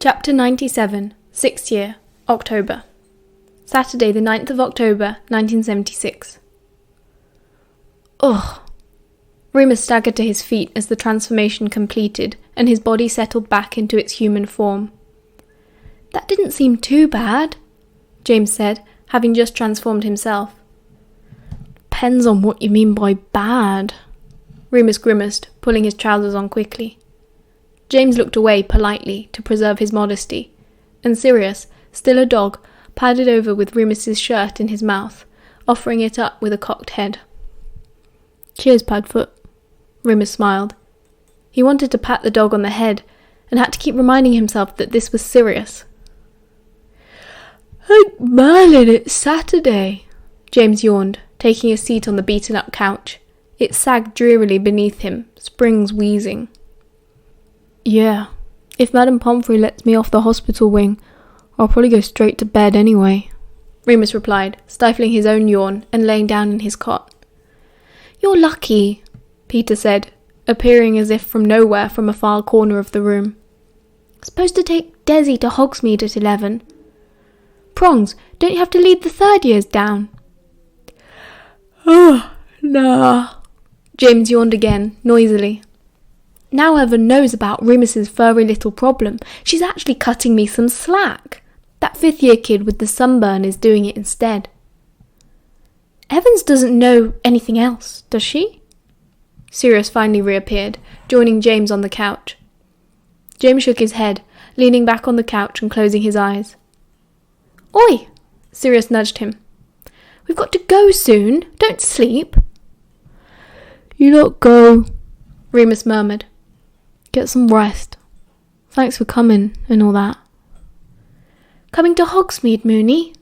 Chapter 97, 6th year, October. Saturday the 9th of October, 1976. Ugh. Remus staggered to his feet as the transformation completed and his body settled back into its human form. That didn't seem too bad, James said, having just transformed himself. Depends on what you mean by bad, Remus grimaced, pulling his trousers on quickly. James looked away politely to preserve his modesty, and Sirius, still a dog, padded over with Remus's shirt in his mouth, offering it up with a cocked head. Cheers, Padfoot, Remus smiled. He wanted to pat the dog on the head, and had to keep reminding himself that this was Sirius. Oh, Merlin, it's Saturday, James yawned, taking a seat on the beaten-up couch. It sagged drearily beneath him, springs wheezing. Yeah, if Madame Pomfrey lets me off the hospital wing, I'll probably go straight to bed anyway, Remus replied, stifling his own yawn and laying down in his cot. You're lucky, Peter said, appearing as if from nowhere from a far corner of the room. Supposed to take Desi to Hogsmeade at 11. Prongs, don't you have to lead the third years down? Oh, nah, James yawned again, noisily. Now Evan knows about Remus's furry little problem, she's actually cutting me some slack. That 5th year kid with the sunburn is doing it instead. Evans doesn't know anything else, does she? Sirius finally reappeared, joining James on the couch. James shook his head, leaning back on the couch and closing his eyes. Oi! Sirius nudged him. We've got to go soon. Don't sleep. You lot go, Remus murmured. Get some rest. Thanks for coming and all that. Coming to Hogsmeade, Mooney?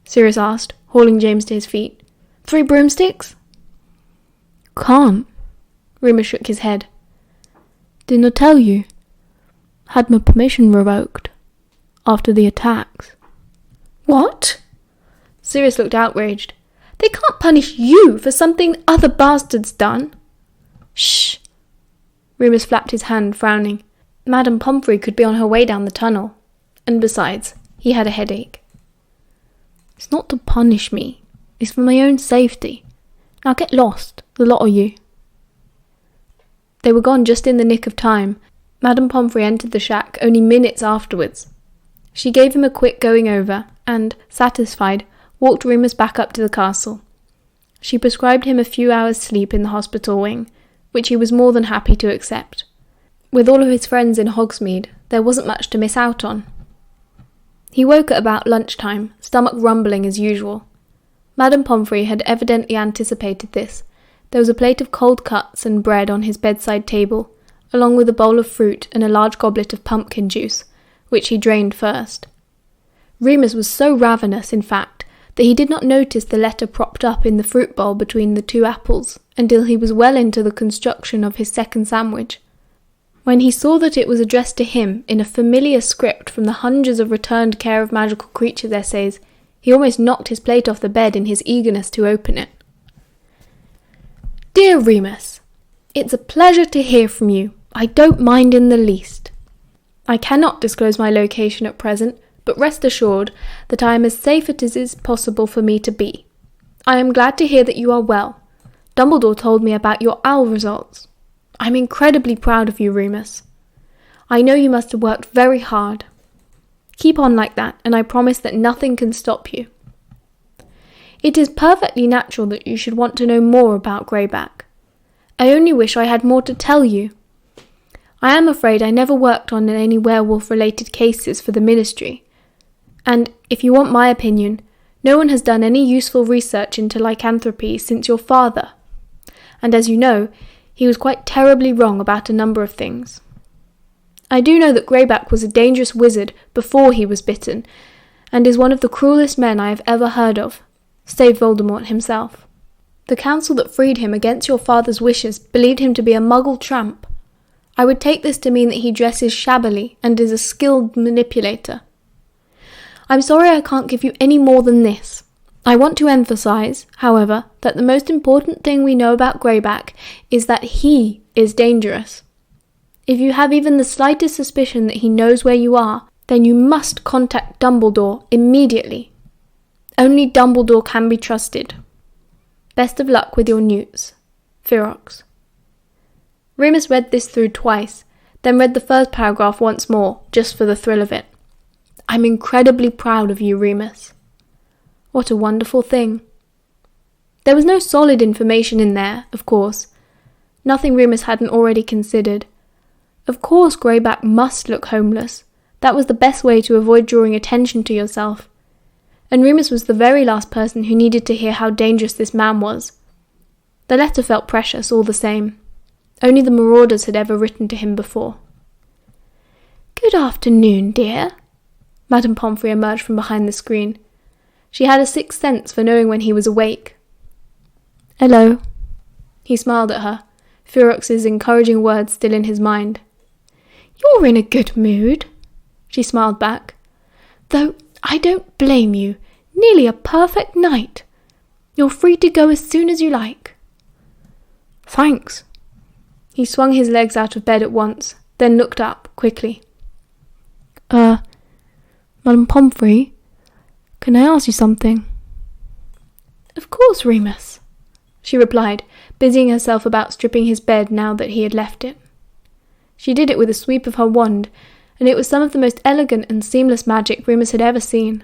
Sirius asked, hauling James to his feet. 3 broomsticks? Can't. Remus shook his head. Didn't I tell you? Had my permission revoked. After the attacks. What? Sirius looked outraged. They can't punish you for something other bastards done. Shh. Remus flapped his hand, frowning. Madame Pomfrey could be on her way down the tunnel. And besides, he had a headache. It's not to punish me. It's for my own safety. Now get lost, the lot of you. They were gone just in the nick of time. Madame Pomfrey entered the shack only minutes afterwards. She gave him a quick going over and, satisfied, walked Remus back up to the castle. She prescribed him a few hours' sleep in the hospital wing, which he was more than happy to accept. With all of his friends in Hogsmeade, there wasn't much to miss out on. He woke at about lunchtime, stomach rumbling as usual. Madame Pomfrey had evidently anticipated this. There was a plate of cold cuts and bread on his bedside table, along with a bowl of fruit and a large goblet of pumpkin juice, which he drained first. Remus was so ravenous, in fact, that he did not notice the letter propped up in the fruit bowl between the 2 apples until he was well into the construction of his second sandwich. When he saw that it was addressed to him in a familiar script from the hundreds of returned Care of Magical Creatures essays, he almost knocked his plate off the bed in his eagerness to open it. Dear Remus, it's a pleasure to hear from you. I don't mind in the least. I cannot disclose my location at present, but rest assured that I am as safe as it is possible for me to be. I am glad to hear that you are well. Dumbledore told me about your owl results. I'm incredibly proud of you, Remus. I know you must have worked very hard. Keep on like that, and I promise that nothing can stop you. It is perfectly natural that you should want to know more about Greyback. I only wish I had more to tell you. I am afraid I never worked on any werewolf-related cases for the Ministry, and, if you want my opinion, no one has done any useful research into lycanthropy since your father. And as you know, he was quite terribly wrong about a number of things. I do know that Greyback was a dangerous wizard before he was bitten, and is one of the cruelest men I have ever heard of, save Voldemort himself. The council that freed him against your father's wishes believed him to be a muggle tramp. I would take this to mean that he dresses shabbily and is a skilled manipulator. I'm sorry I can't give you any more than this. I want to emphasize, however, that the most important thing we know about Greyback is that he is dangerous. If you have even the slightest suspicion that he knows where you are, Then you must contact Dumbledore immediately. Only Dumbledore can be trusted. Best of luck with your newts. Ferox. Remus read this through twice, then read the first paragraph once more, just for the thrill of it. I'm incredibly proud of you, Remus. What a wonderful thing. There was no solid information in there, of course. Nothing Remus hadn't already considered. Of course Greyback must look homeless. That was the best way to avoid drawing attention to yourself. And Remus was the very last person who needed to hear how dangerous this man was. The letter felt precious all the same. Only the Marauders had ever written to him before. Good afternoon, dear. Madame Pomfrey emerged from behind the screen. She had a sixth sense for knowing when he was awake. Hello. He smiled at her, Ferox's encouraging words still in his mind. You're in a good mood, she smiled back. Though I don't blame you. Nearly a perfect night. You're free to go as soon as you like. Thanks. He swung his legs out of bed at once, then looked up quickly. Madame Pomfrey, can I ask you something? Of course, Remus, she replied, busying herself about stripping his bed now that he had left it. She did it with a sweep of her wand, and it was some of the most elegant and seamless magic Remus had ever seen.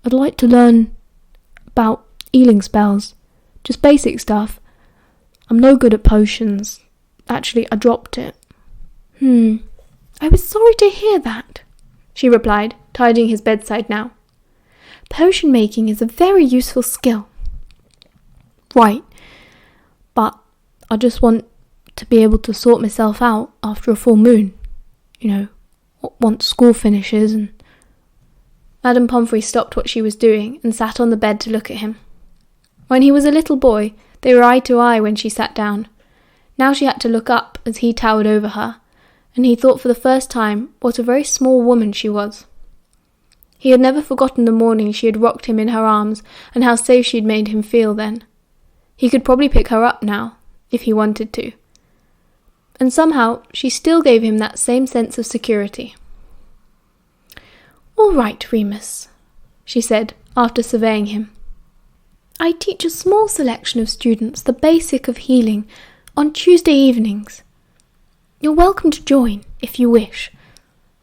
I'd like to learn about healing spells, just basic stuff. I'm no good at potions. Actually, I dropped it. I was sorry to hear that, she replied, tidying his bedside now. Potion making is a very useful skill. Right, but I just want to be able to sort myself out after a full moon. You know, once school finishes and... Madame Pomfrey stopped what she was doing and sat on the bed to look at him. When he was a little boy, they were eye to eye when she sat down. Now she had to look up as he towered over her, and he thought for the first time what a very small woman she was. He had never forgotten the morning she had rocked him in her arms and how safe she'd made him feel then. He could probably pick her up now, if he wanted to. And somehow she still gave him that same sense of security. All right, Remus, she said, after surveying him. I teach a small selection of students the basic of healing on Tuesday evenings. You're welcome to join, if you wish,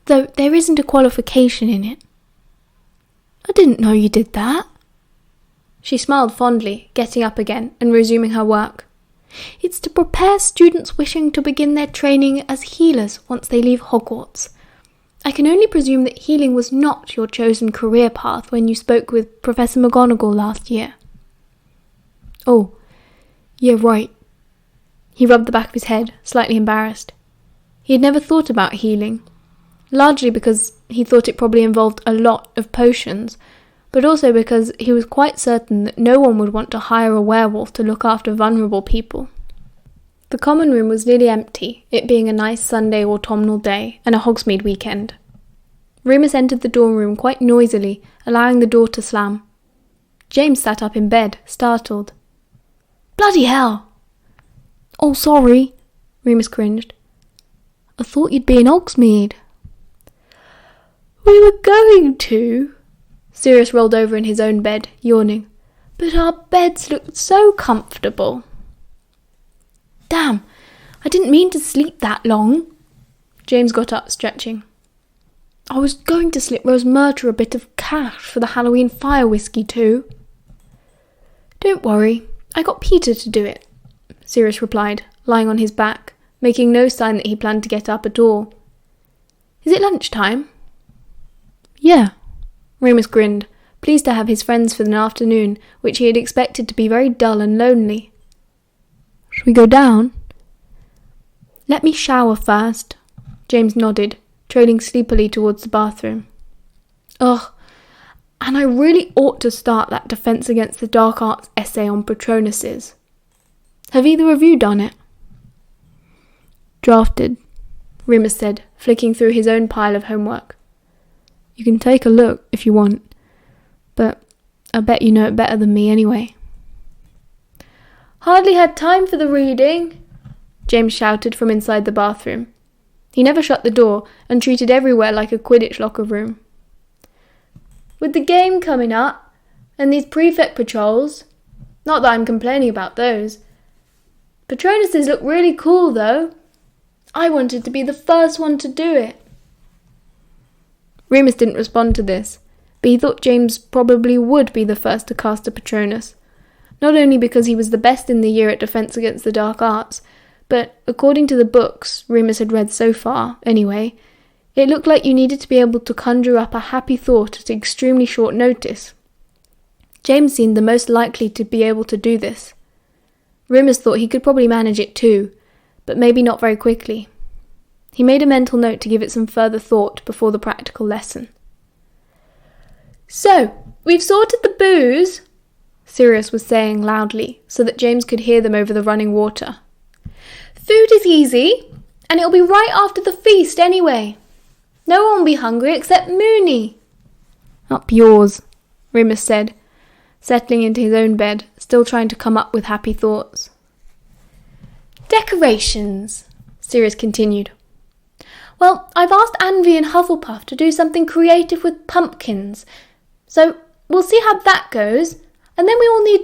though there isn't a qualification in it. I didn't know you did that. She smiled fondly, getting up again and resuming her work. It's to prepare students wishing to begin their training as healers once they leave Hogwarts. I can only presume that healing was not your chosen career path when you spoke with Professor McGonagall last year. Oh, yeah, right. He rubbed the back of his head, slightly embarrassed. He had never thought about healing, largely because he thought it probably involved a lot of potions, but also because he was quite certain that no one would want to hire a werewolf to look after vulnerable people. The common room was nearly empty, it being a nice Sunday autumnal day and a Hogsmeade weekend. Remus entered the dorm room quite noisily, allowing the door to slam. James sat up in bed, startled. Bloody hell! Oh, sorry, Remus cringed. I thought you'd be in Hogsmeade. We were going to. Sirius rolled over in his own bed, yawning. But our beds looked so comfortable. Damn, I didn't mean to sleep that long. James got up, stretching. I was going to slip Rose Murter a bit of cash for the Halloween fire whiskey too. Don't worry, I got Peter to do it, Sirius replied, lying on his back, making no sign that he planned to get up at all. Is it lunchtime? Yeah. Remus grinned, pleased to have his friends for an afternoon, which he had expected to be very dull and lonely. Shall we go down? Let me shower first. James nodded, trailing sleepily towards the bathroom. Ugh, and I really ought to start that Defence Against the Dark Arts essay on Patronuses. Have either of you done it? Drafted, Remus said, flicking through his own pile of homework. You can take a look if you want, but I bet you know it better than me anyway. Hardly had time for the reading, James shouted from inside the bathroom. He never shut the door and treated everywhere like a Quidditch locker room. With the game coming up, and these prefect patrols, not that I'm complaining about those. Patronuses look really cool though. I wanted to be the first one to do it. Remus didn't respond to this, but he thought James probably would be the first to cast a Patronus, not only because he was the best in the year at Defence Against the Dark Arts, but according to the books Remus had read so far, anyway, it looked like you needed to be able to conjure up a happy thought at extremely short notice. James seemed the most likely to be able to do this. Remus thought he could probably manage it too, but maybe not very quickly. He made a mental note to give it some further thought before the practical lesson. "So, we've sorted the booze," Sirius was saying loudly, so that James could hear them over the running water. "Food is easy, and it'll be right after the feast anyway. No one will be hungry except Moony." "Up yours," Remus said, settling into his own bed, still trying to come up with happy thoughts. "Decorations," Sirius continued. "Well, I've asked Anvy and Hufflepuff to do something creative with pumpkins, so we'll see how that goes, and then we all need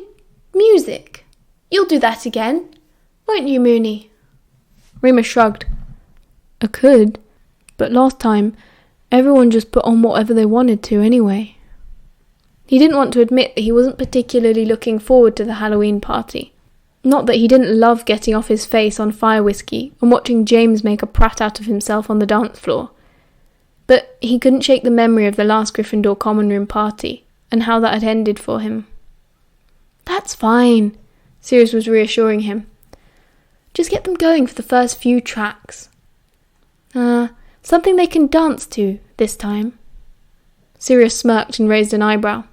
music. You'll do that again, won't you, Moony?" Remus shrugged. "I could, but last time everyone just put on whatever they wanted to anyway." He didn't want to admit that he wasn't particularly looking forward to the Halloween party. Not that he didn't love getting off his face on fire whiskey and watching James make a prat out of himself on the dance floor. But he couldn't shake the memory of the last Gryffindor common room party and how that had ended for him. "That's fine," Sirius was reassuring him. "Just get them going for the first few tracks. Something they can dance to this time." Sirius smirked and raised an eyebrow.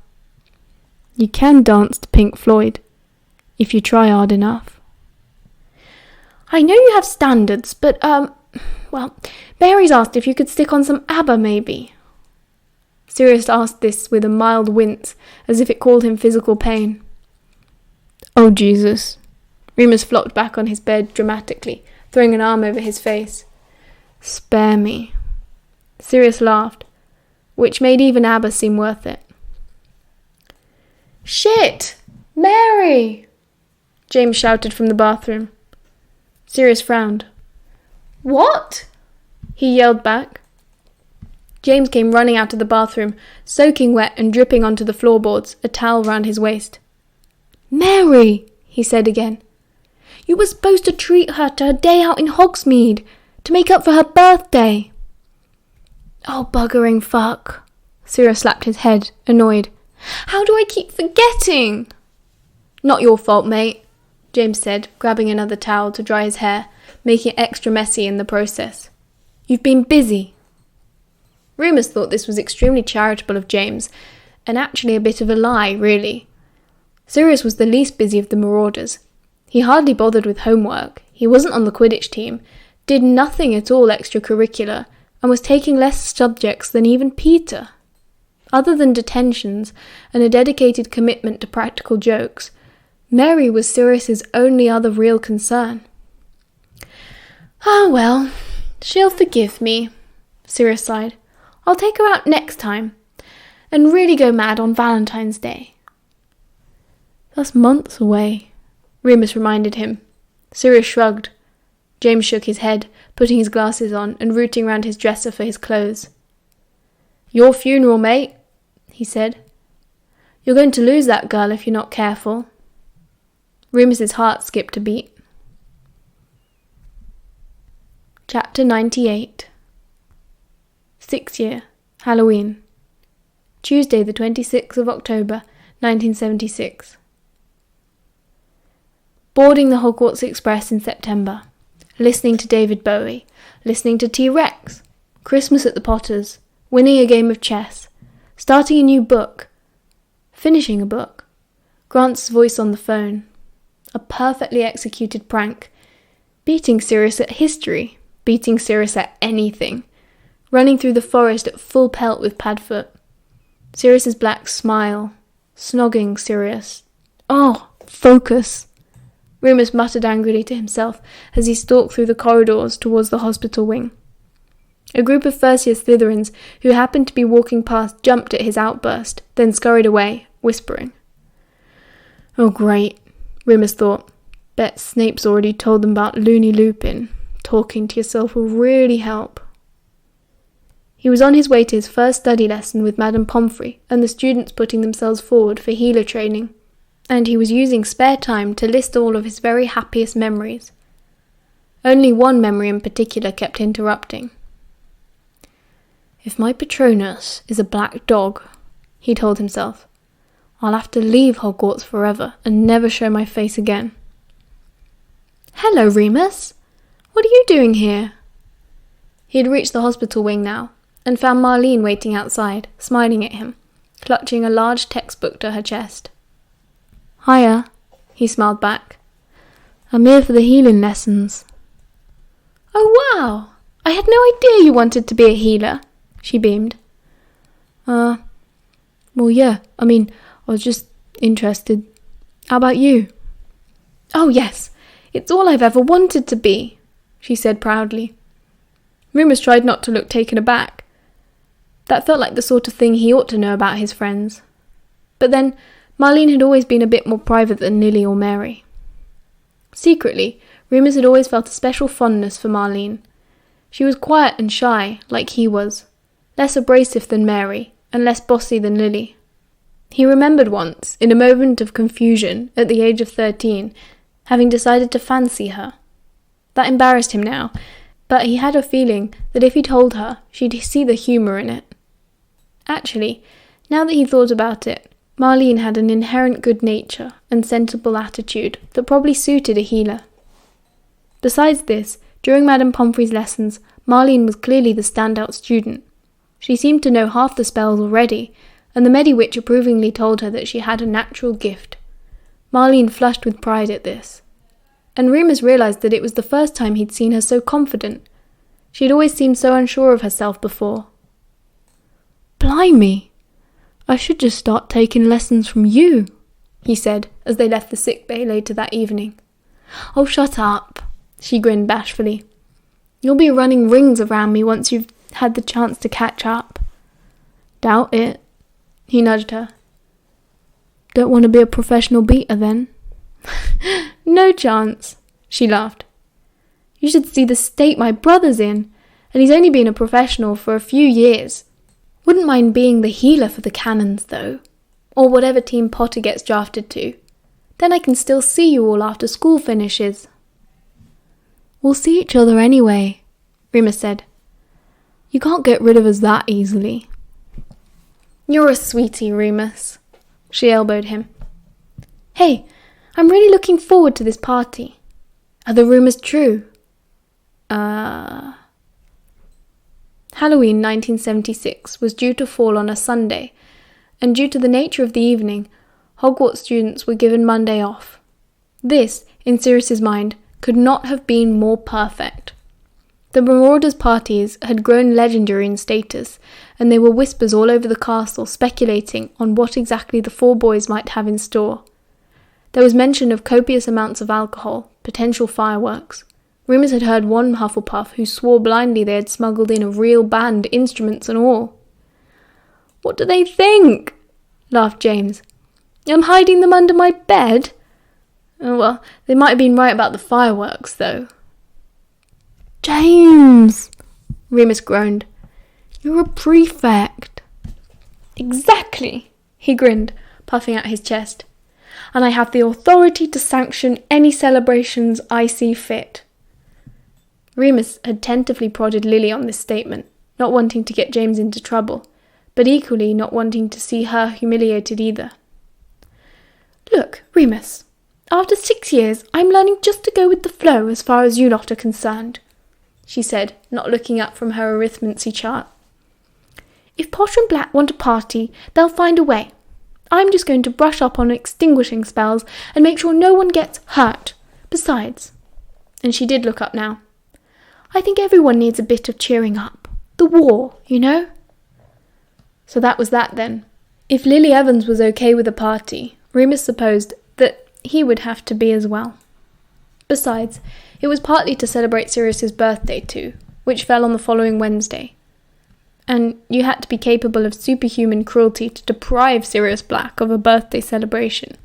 "You can dance to Pink Floyd, if you try hard enough." "I know you have standards, but, Mary's asked if you could stick on some ABBA, maybe." Sirius asked this with a mild wince, as if it called him physical pain. "Oh, Jesus." Remus flopped back on his bed dramatically, throwing an arm over his face. "Spare me." Sirius laughed, which made even ABBA seem worth it. "Shit! Mary!" James shouted from the bathroom. Sirius frowned. "What?" he yelled back. James came running out of the bathroom, soaking wet and dripping onto the floorboards, a towel round his waist. "Mary," he said again. "You were supposed to treat her to her day out in Hogsmeade, to make up for her birthday." "Oh, buggering fuck." Sirius slapped his head, annoyed. "How do I keep forgetting?" "Not your fault, mate," James said, grabbing another towel to dry his hair, making it extra messy in the process. "You've been busy." Remus thought this was extremely charitable of James, and actually a bit of a lie, really. Sirius was the least busy of the Marauders. He hardly bothered with homework, he wasn't on the Quidditch team, did nothing at all extracurricular, and was taking less subjects than even Peter. Other than detentions and a dedicated commitment to practical jokes, Mary was Sirius's only other real concern. "Ah, well, she'll forgive me," Sirius sighed. "I'll take her out next time, and really go mad on Valentine's Day." "That's months away," Remus reminded him. Sirius shrugged. James shook his head, putting his glasses on and rooting round his dresser for his clothes. "Your funeral, mate," he said. "You're going to lose that girl if you're not careful." Remus's heart skipped a beat. Chapter 98. 6th Year, Halloween. Tuesday the 26th of October, 1976. Boarding the Hogwarts Express in September. Listening to David Bowie. Listening to T-Rex. Christmas at the Potters. Winning a game of chess. Starting a new book. Finishing a book. Grant's voice on the phone. A perfectly executed prank. Beating Sirius at history. Beating Sirius at anything. Running through the forest at full pelt with Padfoot. Sirius's black smile. Snogging Sirius. "Oh, focus!" Remus muttered angrily to himself as he stalked through the corridors towards the hospital wing. A group of first-year Slytherins who happened to be walking past jumped at his outburst, then scurried away, whispering. "Oh, great," Remus thought. "Bet Snape's already told them about Loony Lupin. Talking to yourself will really help." He was on his way to his first study lesson with Madame Pomfrey and the students putting themselves forward for healer training, and he was using spare time to list all of his very happiest memories. Only one memory in particular kept interrupting. "If my Patronus is a black dog," he told himself, "I'll have to leave Hogwarts forever and never show my face again." "Hello, Remus. What are you doing here?" He had reached the hospital wing now, and found Marlene waiting outside, smiling at him, clutching a large textbook to her chest. "Hiya," he smiled back. "I'm here for the healing lessons." "Oh, wow! I had no idea you wanted to be a healer," she beamed. Well, yeah, I was just interested. How about you?" "Oh, yes, it's all I've ever wanted to be," she said proudly. Remus tried not to look taken aback. That felt like the sort of thing he ought to know about his friends. But then, Marlene had always been a bit more private than Lily or Mary. Secretly, Remus had always felt a special fondness for Marlene. She was quiet and shy, like he was, less abrasive than Mary, and less bossy than Lily. He remembered once, in a moment of confusion, at the age of 13, having decided to fancy her. That embarrassed him now, but he had a feeling that if he told her, she'd see the humour in it. Actually, now that he thought about it, Marlene had an inherent good nature and sensible attitude that probably suited a healer. Besides this, during Madame Pomfrey's lessons, Marlene was clearly the standout student. She seemed to know half the spells already, and the Mediwitch approvingly told her that she had a natural gift. Marlene flushed with pride at this. And Remus realised that it was the first time he'd seen her so confident. She had always seemed so unsure of herself before. "Blimey! I should just start taking lessons from you," he said, as they left the sick bay later that evening. "Oh, shut up," she grinned bashfully. "You'll be running rings around me once you've had the chance to catch up." "Doubt it," he nudged her. "Don't want to be a professional beater then?" "No chance," she laughed. "You should see the state my brother's in, and he's only been a professional for a few years. Wouldn't mind being the healer for the Cannons, though, or whatever team Potter gets drafted to. Then I can still see you all after school finishes." "We'll see each other anyway," Remus said. "You can't get rid of us that easily." "You're a sweetie, Remus," she elbowed him. "Hey, I'm really looking forward to this party. Are the rumours true?" Halloween 1976 was due to fall on a Sunday, and due to the nature of the evening, Hogwarts students were given Monday off. This, in Sirius's mind, could not have been more perfect. The Marauders' parties had grown legendary in status, and there were whispers all over the castle speculating on what exactly the four boys might have in store. There was mention of copious amounts of alcohol, potential fireworks. Remus had heard one Hufflepuff who swore blindly they had smuggled in a real band, instruments and all. "What do they think?" laughed James. "I'm hiding them under my bed?" "Oh, well, they might have been right about the fireworks, though." "James!" Remus groaned. "You're a prefect." "Exactly," he grinned, puffing out his chest. "And I have the authority to sanction any celebrations I see fit." Remus had tentatively prodded Lily on this statement, not wanting to get James into trouble, but equally not wanting to see her humiliated either. "Look, Remus, after 6 years, I'm learning just to go with the flow as far as you lot are concerned," she said, not looking up from her arithmancy chart. "If Potter and Black want a party, they'll find a way. I'm just going to brush up on extinguishing spells and make sure no one gets hurt. Besides," and she did look up now, "I think everyone needs a bit of cheering up. The war, you know." So that was that then. If Lily Evans was okay with a party, Remus supposed that he would have to be as well. Besides, it was partly to celebrate Sirius's birthday too, which fell on the following Wednesday. And you had to be capable of superhuman cruelty to deprive Sirius Black of a birthday celebration.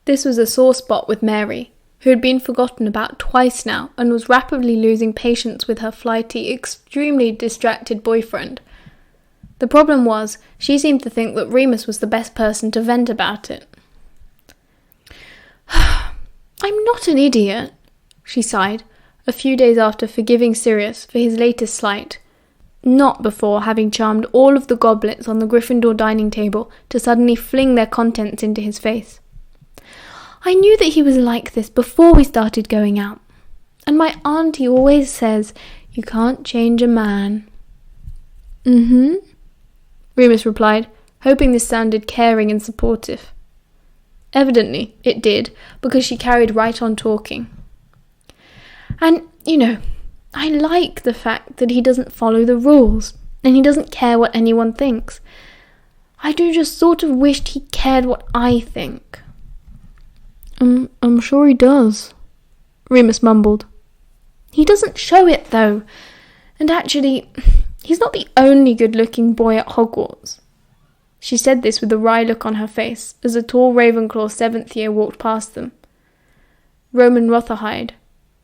This was a sore spot with Mary, who had been forgotten about twice now and was rapidly losing patience with her flighty, extremely distracted boyfriend. The problem was, she seemed to think that Remus was the best person to vent about it. "I'm not an idiot," she sighed, a few days after forgiving Sirius for his latest slight, not before having charmed all of the goblets on the Gryffindor dining table to suddenly fling their contents into his face. "I knew that he was like this before we started going out. And my auntie always says, you can't change a man." "Mm-hmm," Remus replied, hoping this sounded caring and supportive. Evidently, it did, because she carried right on talking. "And, I like the fact that he doesn't follow the rules, and he doesn't care what anyone thinks. I do just sort of wished he cared what I think." I'm sure he does," Remus mumbled. "He doesn't show it, though. And actually, he's not the only good-looking boy at Hogwarts." She said this with a wry look on her face as a tall Ravenclaw 7th year walked past them. Roman Rotherhide.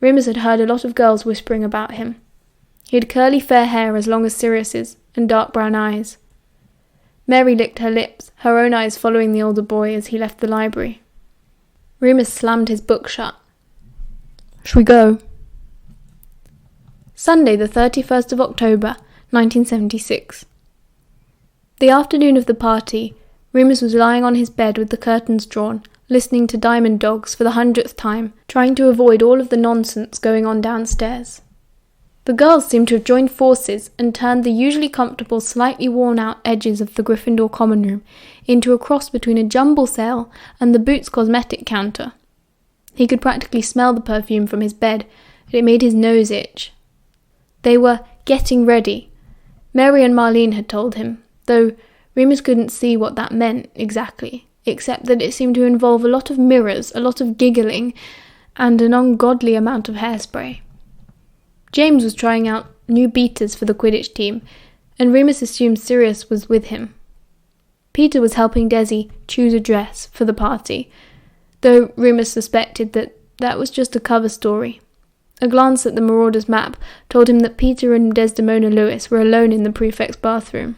Remus had heard a lot of girls whispering about him. He had curly fair hair as long as Sirius's and dark brown eyes. Mary licked her lips, her own eyes following the older boy as he left the library. Remus slammed his book shut. "Shall we go?" Sunday, the 31st of October, 1976. The afternoon of the party, Remus was lying on his bed with the curtains drawn, listening to Diamond Dogs for the 100th time, trying to avoid all of the nonsense going on downstairs. The girls seemed to have joined forces and turned the usually comfortable, slightly worn-out edges of the Gryffindor common room into a cross between a jumble sale and the Boots cosmetic counter. He could practically smell the perfume from his bed, and it made his nose itch. They were getting ready. Mary and Marlene had told him, though Remus couldn't see what that meant exactly, except that it seemed to involve a lot of mirrors, a lot of giggling, and an ungodly amount of hairspray. James was trying out new beaters for the Quidditch team, and Remus assumed Sirius was with him. Peter was helping Desi choose a dress for the party, though Remus suspected that was just a cover story. A glance at the Marauders map told him that Peter and Desdemona Lewis were alone in the prefect's bathroom.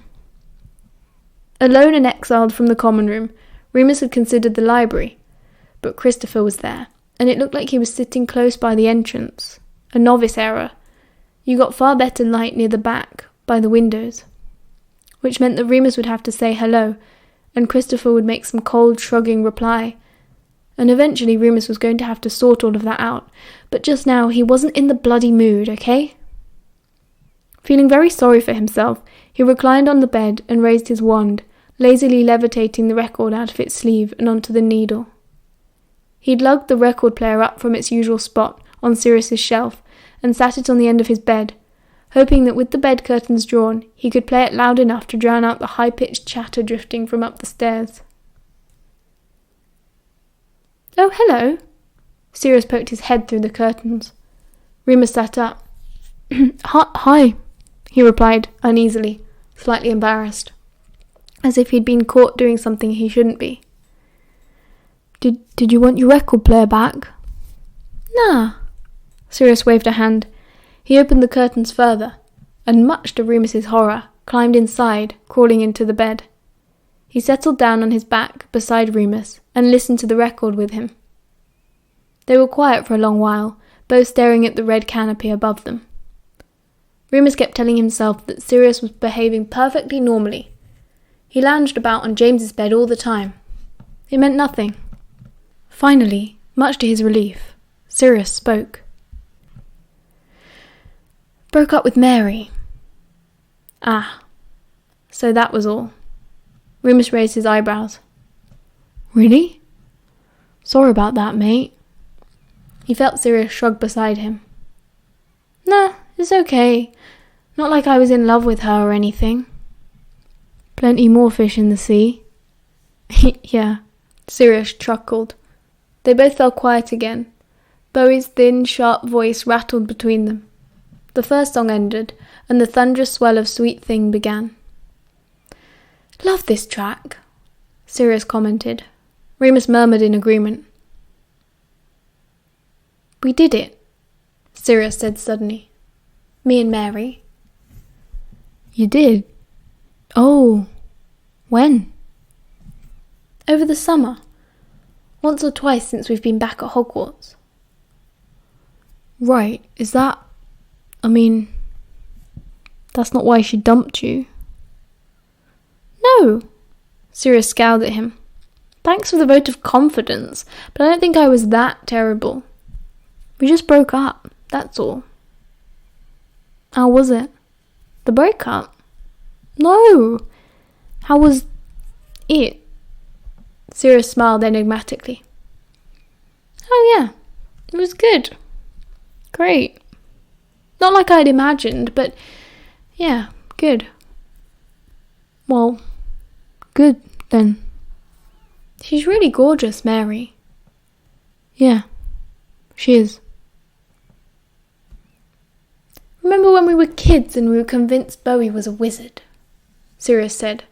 Alone and exiled from the common room, Remus had considered the library, but Christopher was there, and it looked like he was sitting close by the entrance. A novice error. You got far better light near the back, by the windows, which meant that Remus would have to say hello, and Christopher would make some cold, shrugging reply. And eventually Remus was going to have to sort all of that out, but just now he wasn't in the bloody mood, okay? Feeling very sorry for himself, he reclined on the bed and raised his wand, lazily levitating the record out of its sleeve and onto the needle. He'd lugged the record player up from its usual spot on Sirius's shelf and sat it on the end of his bed, hoping that with the bed curtains drawn, he could play it loud enough to drown out the high-pitched chatter drifting from up the stairs. "Oh, hello." Sirius poked his head through the curtains. Remus sat up. Hi, he replied uneasily, slightly embarrassed, as if he'd been caught doing something he shouldn't be. Did you want your record player back?" "Nah." Sirius waved a hand. He opened the curtains further, and much to Remus's horror, climbed inside, crawling into the bed. He settled down on his back beside Remus and listened to the record with him. They were quiet for a long while, both staring at the red canopy above them. Remus kept telling himself that Sirius was behaving perfectly normally. He lounged about on James's bed all the time. It meant nothing. Finally, much to his relief, Sirius spoke. "Broke up with Mary." "Ah, so that was all." Remus raised his eyebrows. "Really? Sorry about that, mate." He felt Sirius shrug beside him. "Nah, it's okay. Not like I was in love with her or anything." "Plenty more fish in the sea." "Yeah," Sirius chuckled. They both fell quiet again. Bowie's thin, sharp voice rattled between them. The first song ended, and the thunderous swell of Sweet Thing began. "Love this track," Sirius commented. Remus murmured in agreement. "We did it," Sirius said suddenly. "Me and Mary." "You did? Oh, when?" "Over the summer. Once or twice since we've been back at Hogwarts." "Right, is that... that's not why she dumped you." "No," Sirius scowled at him. "Thanks for the vote of confidence, but I don't think I was that terrible. We just broke up, that's all." "How was it?" "The breakup?" "No! How was it?" Sirius smiled enigmatically. "Oh yeah, it was good. Great. Not like I'd imagined, but yeah, good." "Well, good then." "She's really gorgeous, Mary." "Yeah, she is." "Remember when we were kids and we were convinced Bowie was a wizard?" Sirius said.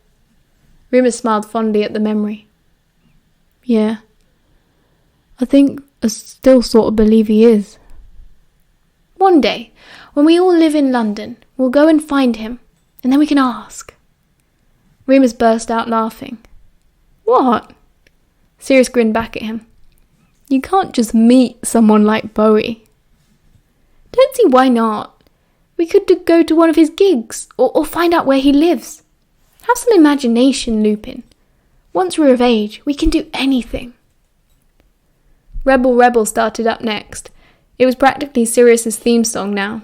Remus smiled fondly at the memory. "Yeah, I think I still sort of believe he is." "One day, when we all live in London, we'll go and find him, and then we can ask." Remus burst out laughing. "What?" Sirius grinned back at him. "You can't just meet someone like Bowie." "Don't see why not. We could go to one of his gigs, or find out where he lives. Have some imagination, Lupin. Once we're of age, we can do anything." Rebel Rebel started up next. It was practically Sirius's theme song now.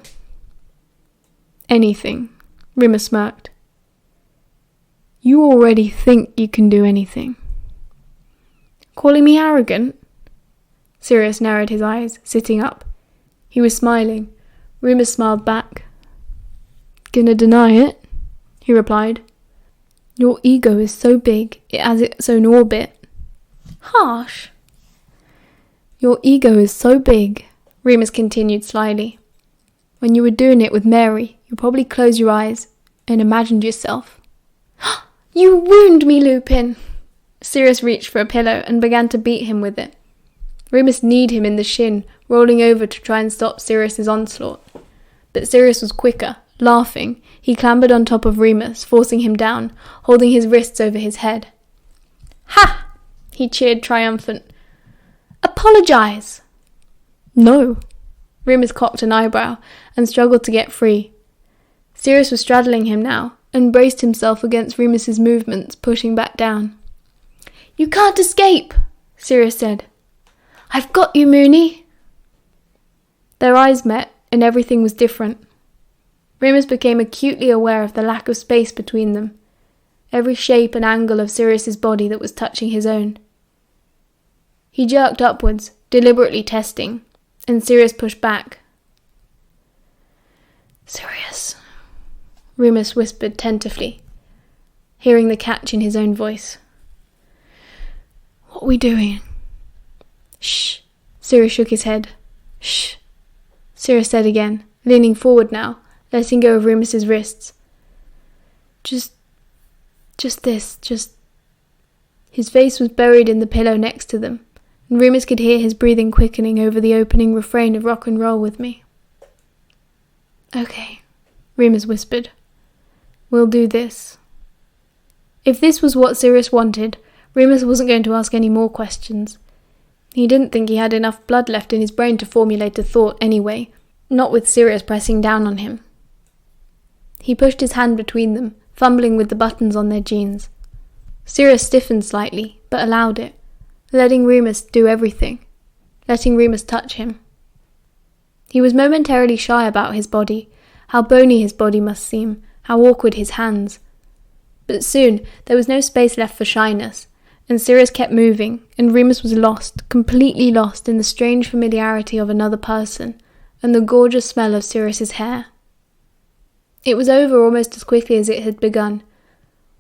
"Anything," Remus smirked. "You already think you can do anything." "Calling me arrogant?" Sirius narrowed his eyes, sitting up. He was smiling. Remus smiled back. "Gonna deny it?" he replied. "Your ego is so big, it has its own orbit." "Harsh." "Your ego is so big," Remus continued slyly. "When you were doing it with Mary, you probably closed your eyes and imagined yourself." "You wound me, Lupin!" Sirius reached for a pillow and began to beat him with it. Remus kneed him in the shin, rolling over to try and stop Sirius's onslaught. But Sirius was quicker. Laughing, he clambered on top of Remus, forcing him down, holding his wrists over his head. "Ha!" he cheered triumphant. "Apologise!" "No." Remus cocked an eyebrow and struggled to get free. Sirius was straddling him now and braced himself against Remus's movements, pushing back down. "You can't escape," Sirius said. "I've got you, Moony." Their eyes met and everything was different. Remus became acutely aware of the lack of space between them, every shape and angle of Sirius's body that was touching his own. He jerked upwards, deliberately testing, and Sirius pushed back. "Sirius," Remus whispered tentatively, hearing the catch in his own voice. "What are we doing?" "Shh." Sirius shook his head. "Shh," Sirius said again, leaning forward now, letting go of Remus's wrists. Just this. His face was buried in the pillow next to them, and Remus could hear his breathing quickening over the opening refrain of Rock and Roll With Me. "Okay," Remus whispered. "We'll do this." If this was what Sirius wanted, Remus wasn't going to ask any more questions. He didn't think he had enough blood left in his brain to formulate a thought anyway, not with Sirius pressing down on him. He pushed his hand between them, fumbling with the buttons on their jeans. Sirius stiffened slightly, but allowed it, letting Remus do everything, letting Remus touch him. He was momentarily shy about his body, how bony his body must seem, how awkward his hands. But soon there was no space left for shyness, and Sirius kept moving, and Remus was lost, completely lost in the strange familiarity of another person, and the gorgeous smell of Sirius's hair. It was over almost as quickly as it had begun.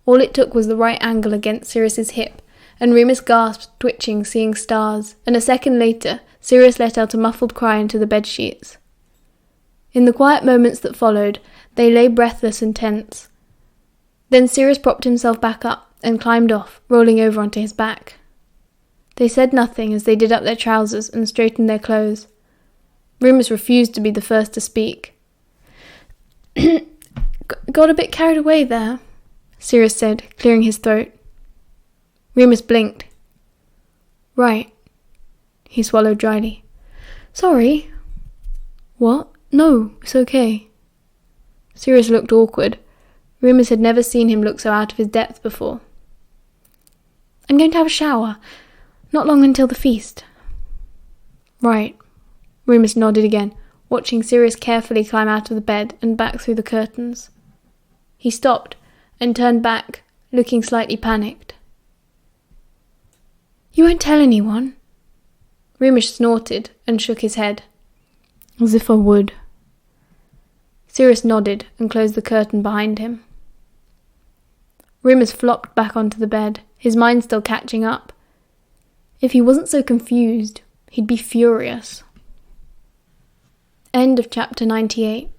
All it took was the right angle against Sirius's hip, and Remus gasped, twitching, seeing stars, and a second later, Sirius let out a muffled cry into the bedsheets. In the quiet moments that followed, they lay breathless and tense. Then Sirius propped himself back up and climbed off, rolling over onto his back. They said nothing as they did up their trousers and straightened their clothes. Remus refused to be the first to speak. Got a bit carried away there, Sirius said, clearing his throat. Remus blinked. Right. He swallowed dryly. Sorry. What? No, it's okay. Sirius looked awkward. Remus had never seen him look so out of his depth before. I'm going to have a shower. Not long until the feast. Right. Remus nodded again, watching Sirius carefully climb out of the bed and back through the curtains. He stopped and turned back, looking slightly panicked. You won't tell anyone? Remus snorted and shook his head. As if I would. Sirius nodded and closed the curtain behind him. Remus flopped back onto the bed, his mind still catching up. If he wasn't so confused, he'd be furious. End of chapter 98.